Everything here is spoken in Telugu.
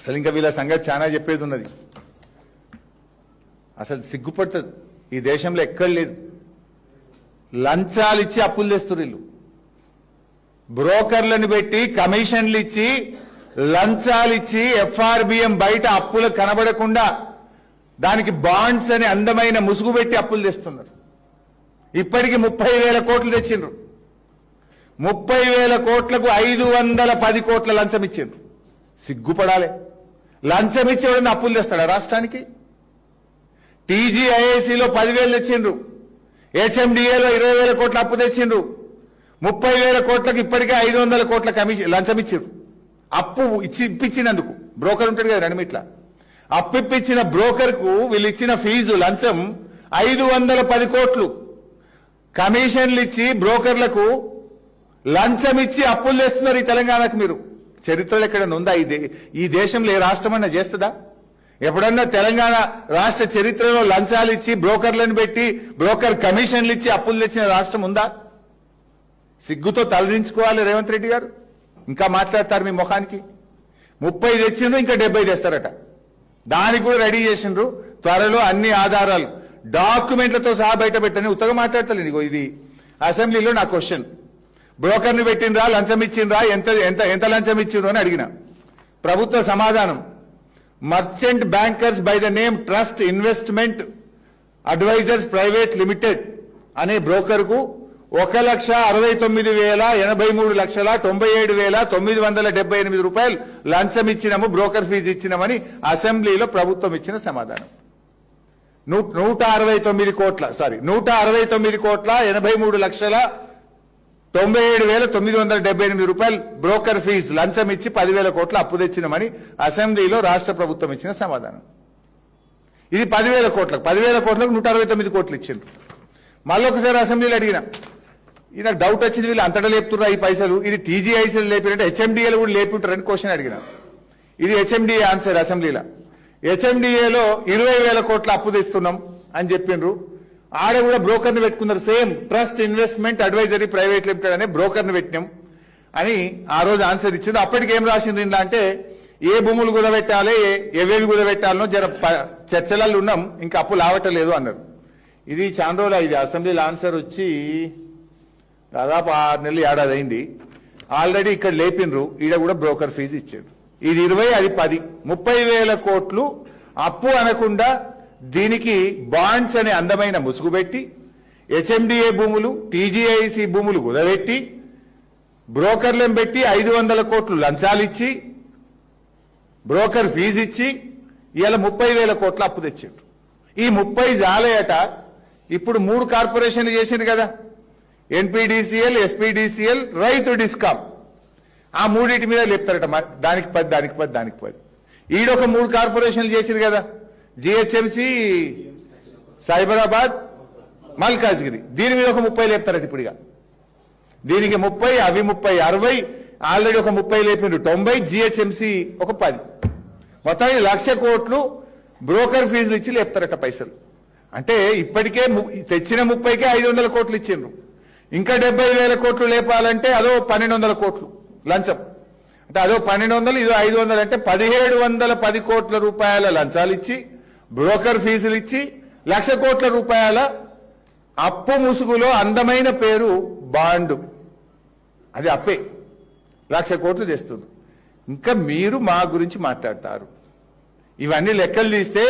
అసలు ఇంకా వీళ్ళ సంగతి చాలా చెప్పేది ఉన్నది. అసలు సిగ్గుపడుతుంది. ఈ దేశంలో ఎక్కడ లేదు. లంచాలు ఇచ్చి అప్పులు తెస్తున్నారు వీళ్ళు. బ్రోకర్లను పెట్టి కమిషన్లు ఇచ్చి లంచాలు ఇచ్చి ఎఫ్ఆర్బిఎం బయట అప్పులు కనబడకుండా దానికి బాండ్స్ అని అందమైన ముసుగు పెట్టి అప్పులు తెస్తున్నారు. ఇప్పటికి 30,000 కోట్లు తెచ్చిండ్రు. 30,000 కోట్లకు 510 కోట్ల లంచం ఇచ్చిండ్రు. సిగ్గుపడాలి. లంచం ఇచ్చేవాడిని అప్పులు తెస్తాడా రాష్ట్రానికి? టీజీఐఐసిలో 10,000 తెచ్చిండ్రు. హెచ్ఎండిఏలో 20,000 కోట్ల అప్పు తెచ్చిండ్రు. 30,000 కోట్లకు ఇప్పటికే 500 కోట్ల కమిషన్ లంచం ఇచ్చిండ్రు. అప్పు ఇప్పించినందుకు బ్రోకర్ ఉంటాడు కదా రణమిట్లా, అప్పు ఇప్పించిన బ్రోకర్ కు వీళ్ళు ఇచ్చిన ఫీజు లంచం 510 కోట్లు. కమిషన్లు ఇచ్చి బ్రోకర్లకు లంచం ఇచ్చి అప్పులు తెస్తున్నారు ఈ తెలంగాణకు. మీరు చరిత్రలో ఎక్కడన్నా ఉందా? ఈ దేశంలో ఏ రాష్ట్రమన్నా చేస్తుందా? ఎప్పుడన్నా తెలంగాణ రాష్ట్ర చరిత్రలో లంచాలు ఇచ్చి బ్రోకర్లను పెట్టి బ్రోకర్ కమిషన్లు ఇచ్చి అప్పులు తెచ్చిన రాష్ట్రం ఉందా? సిగ్గుతో తలదించుకోవాలి రేవంత్ రెడ్డి గారు. ఇంకా మాట్లాడతారు మీ ముఖానికి. 30 తెచ్చిండ్రు, ఇంకా 70 తెస్తారట. దానికి కూడా రెడీ చేసిండ్రు. త్వరలో అన్ని ఆధారాలు డాక్యుమెంట్లతో సహా బయట పెట్టని ఉత్తగా మాట్లాడతలేదు. ఇది అసెంబ్లీలో నా క్వశ్చన్. బ్రోకర్ని పెట్టిండ్రా, లంచం ఇచ్చిండ్రా, ఎంత ఎంత ఎంత లంచం ఇచ్చిండ్రు అని అడిగిన. ప్రభుత్వ సమాధానం, merchant bankers by the name trust investment advisers private limited అనే బ్రోకర్ కు 1,69,83,97,978 రూపాయలు లంచం ఇచ్చినాము, బ్రోకర్ ఫీజు ఇచ్చినామని అసెంబ్లీలో ప్రభుత్వం ఇచ్చిన సమాధానం. 169 కోట్ల 83,97,978 రూపాయలు బ్రోకర్ ఫీజు లంచం ఇచ్చి 10,000 కోట్ల అప్పు తెచ్చినామని అసెంబ్లీలో రాష్ట్ర ప్రభుత్వం ఇచ్చిన సమాధానం. ఇది 10,000 కోట్లకు 169 కోట్లు ఇచ్చిండ్రు. మళ్ళొకసారి అసెంబ్లీలో అడిగిన, ఇది నాకు డౌట్ వచ్చింది, వీళ్ళు అంతటా లేపుతున్నా ఈ పైసలు, ఇది టీజీఐసీలు లేపినట్టు హెచ్ఎండిఏలు కూడా లేపుంటారని క్వశ్చన్ అడిగిన. ఇది హెచ్ఎండిఏ ఆన్సర్ అసెంబ్లీలో. హెచ్ఎండిఏలో 20,000 కోట్ల అప్పు తెస్తున్నాం అని చెప్పిండ్రు. ఆడ కూడా బ్రోకర్ని పెట్టుకున్నారు. Same trust investment advisory private limited అనే బ్రోకర్ని పెట్టినాం అని ఆ రోజు ఆన్సర్ ఇచ్చిండ్రు. అప్పటికి ఏం రాసిండ్రు ఇంట్లో అంటే, ఏ భూములు కుదబెట్టాలి, ఏవేవి కుదబెట్టాలనో జర చర్చలలో ఉన్నాం, ఇంకా అప్పు లావటలేదు అన్నారు. ఇది చాలా రోజులు. ఇది అసెంబ్లీలో ఆన్సర్ వచ్చి దాదాపు 6 నెలలు ఏడాది అయింది. ఆల్రెడీ ఇక్కడ లేపిండ్రు, ఈడ కూడా బ్రోకర్ ఫీజు ఇచ్చారు. ఇది 20, అది 10, 30,000 కోట్లు అప్పు అనకుండా దీనికి బాండ్స్ అనే అందమైన ముసుగు పెట్టి హెచ్ఎండిఏ భూములు, టీజీఐసి భూములు కుదబెట్టి బ్రోకర్లను పెట్టి 500 కోట్లు లంచాలు ఇచ్చి బ్రోకర్ ఫీజు ఇచ్చి ఇవాళ 30,000 కోట్ల అప్పు తెచ్చిండ్రు. ఈ 30 జాలయట. ఇప్పుడు 3 కార్పొరేషన్లు చేసింది కదా, ఎన్పీడీసీఎల్, ఎస్పీడీసీఎల్, రైతు డిస్కామ్. ఆ మూడింటి మీద లేపుతారట. దానికి 10 ఈడొక 3 కార్పొరేషన్లు చేసింది కదా, జిహెచ్ఎంసీ, సైబరాబాద్, మల్కాజ్గిరి. దీని మీద ఒక 30 లేపుతారట. ఇప్పుడుగా దీనికి 30, అవి 30, 60. ఆల్రెడీ ఒక 30 లేపిండ్రు, 90. జిహెచ్ఎంసీ ఒక 10. మొత్తానికి 1,00,000 కోట్లు బ్రోకర్ ఫీజులు ఇచ్చి లేపుతారట పైసలు. అంటే ఇప్పటికే తెచ్చిన 30కే 500 కోట్లు ఇచ్చిండ్రు. ఇంకా 70,000 కోట్లు లేపాలంటే అదో 1,200 కోట్లు లంచం. అంటే అదో 1,200, ఇదో 500, అంటే 1,710 కోట్ల రూపాయల లంచాలు ఇచ్చి బ్రోకర్ ఫీజులు ఇచ్చి 1,00,000 కోట్ల రూపాయల అప్పు ముసుగులో అందమైన పేరు బాండు. అది అప్పే 1,00,000 కోట్లు తెస్తుంది. ఇంకా మీరు మా గురించి మాట్లాడతారు. ఇవన్నీ లెక్కలు తీస్తే